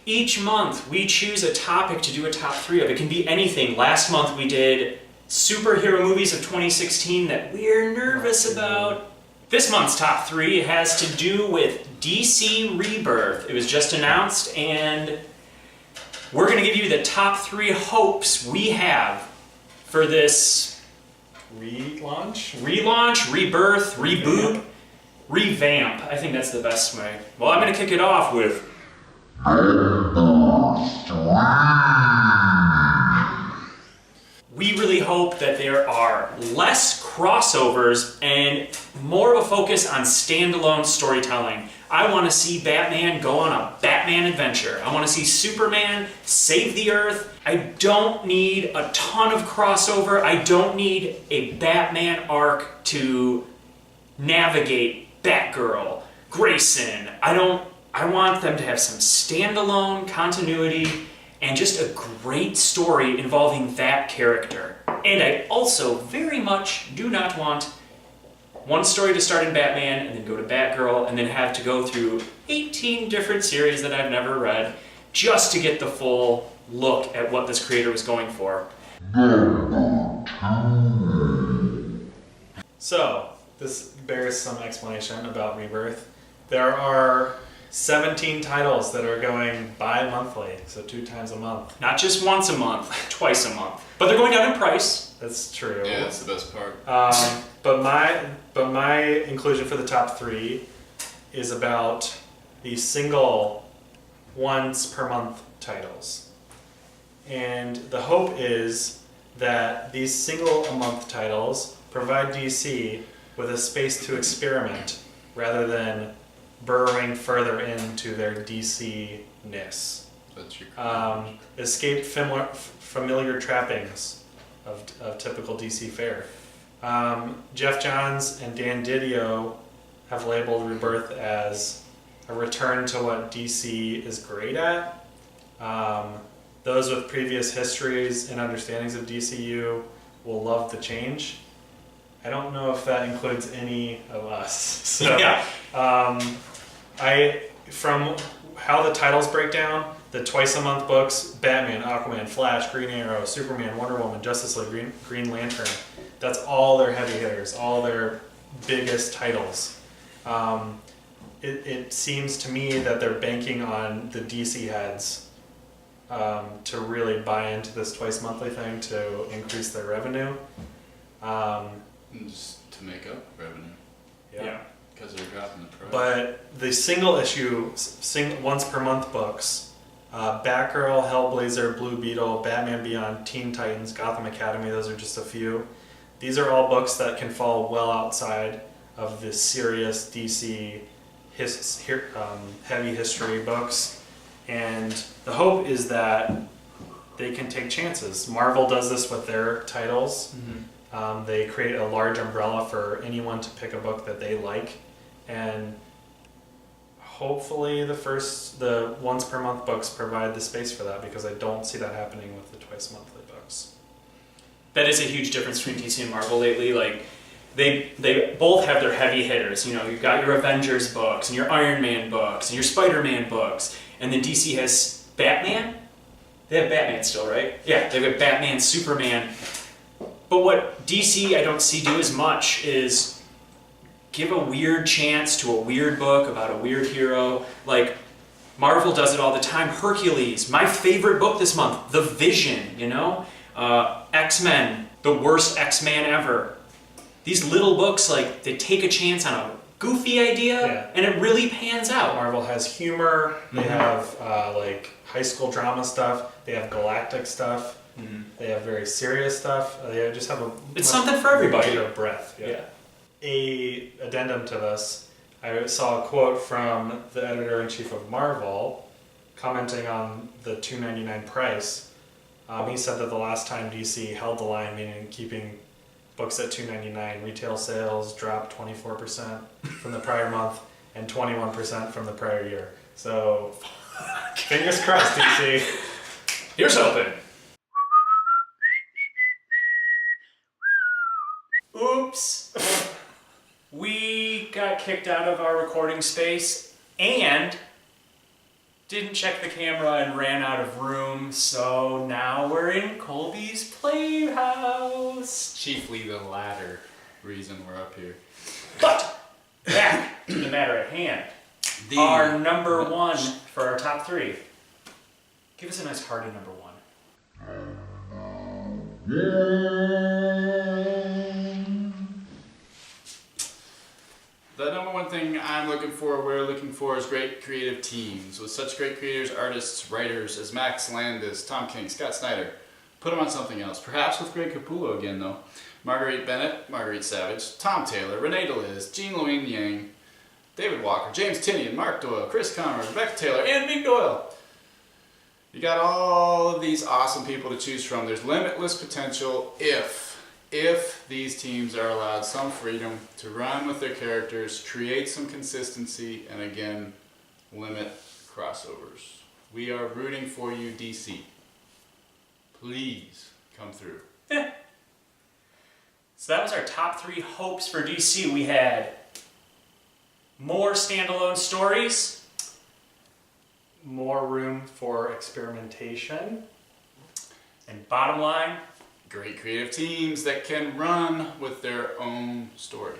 Each month we choose a topic to do a top 3 of. It can be anything. Last month we did superhero movies of 2016 that we're nervous about. This month's top 3 has to do with DC Rebirth. It was just announced, and we're going to give you the top 3 hopes we have for this relaunch, rebirth, reboot, revamp. I think that's the best way. Well, I'm going to kick it off with we really hope that there are less crossovers and more of a focus on standalone storytelling. I want to see Batman go on a Batman adventure. I want to see Superman save the Earth. I don't need a ton of crossover. I don't need a Batman arc to navigate Batgirl, Grayson. I want them to have some standalone continuity and just a great story involving that character. And I also very much do not want one story to start in Batman and then go to Batgirl and then have to go through 18 different series that I've never read just to get the full look at what this creator was going for. So, this bears some explanation about Rebirth. There are 17 titles that are going bi-monthly, so 2 times a month. Not just once a month, twice a month. But they're going down in price. That's true. Yeah, that's the best part. But my inclusion for the top 3 is about the single once per month titles. And the hope is that these single a month titles provide DC with a space to experiment rather than burrowing further into their DC-ness. That's your Escape familiar trappings of typical DC fare. Jeff Johns and Dan Didio have labeled Rebirth as a return to what DC is great at. Those with previous histories and understandings of DCU will love the change. I don't know if that includes any of us. So, Yeah. From how the titles break down, the twice a month books, Batman, Aquaman, Flash, Green Arrow, Superman, Wonder Woman, Justice League, Green Lantern, that's all their heavy hitters, all their biggest titles. It seems to me that they're banking on the DC heads to really buy into this twice monthly thing to increase their revenue. just to make up revenue. Yeah. Because they're dropping the price. But the single issue, once per month books, Batgirl, Hellblazer, Blue Beetle, Batman Beyond, Teen Titans, Gotham Academy, those are just a few. These are all books that can fall well outside of the serious DC heavy history books. And the hope is that they can take chances. Marvel does this with their titles. Mm-hmm. They create a large umbrella for anyone to pick a book that they like. And hopefully the once per month books provide the space for that, because I don't see that happening with the twice monthly books. That is a huge difference between DC and Marvel lately. Like, they both have their heavy hitters. You know, you've got your Avengers books and your Iron Man books and your Spider-Man books, and then DC has Batman. They have Batman still, right? Yeah, they've got Batman, Superman. But what DC I don't see do as much is give a weird chance to a weird book about a weird hero. Like, Marvel does it all the time. Hercules, my favorite book this month, The Vision, you know? X-Men, the worst X-Man ever. These little books, like, they take a chance on a goofy idea, and it really pans out. Marvel has humor, they have like high school drama stuff, they have galactic stuff, they have very serious stuff, they just have it's something for everybody. Wider breadth. A addendum to this, I saw a quote from the editor-in-chief of Marvel commenting on the $2.99 price. He said that the last time DC held the line, meaning keeping books at $2.99, retail sales dropped 24% from the prior month and 21% from the prior year. So, fingers crossed, DC. Here's hoping. Oops. We got kicked out of our recording space and didn't check the camera and ran out of room, so now we're in Colby's Playhouse. Chiefly the latter reason we're up here. But back to the matter at hand. Our number one for our top three. Give us a nice hearty number one. The number one thing we're looking for is great creative teams. With such great creators, artists, writers as Max Landis, Tom King, Scott Snyder. Put them on something else. Perhaps with Greg Capullo again, though. Marguerite Bennett, Marguerite Savage, Tom Taylor, Renee DeLiz, Jean Louise Yang, David Walker, James Tinian, Mark Doyle, Chris Conrad, Rebecca Taylor, and Big Doyle. You got all of these awesome people to choose from. There's limitless potential if these teams are allowed some freedom to run with their characters, create some consistency, and again, limit crossovers. We are rooting for you, DC. Please come through. So that was our top three hopes for DC. We had more standalone stories, More room for experimentation. and bottom line, Great creative teams that can run with their own story.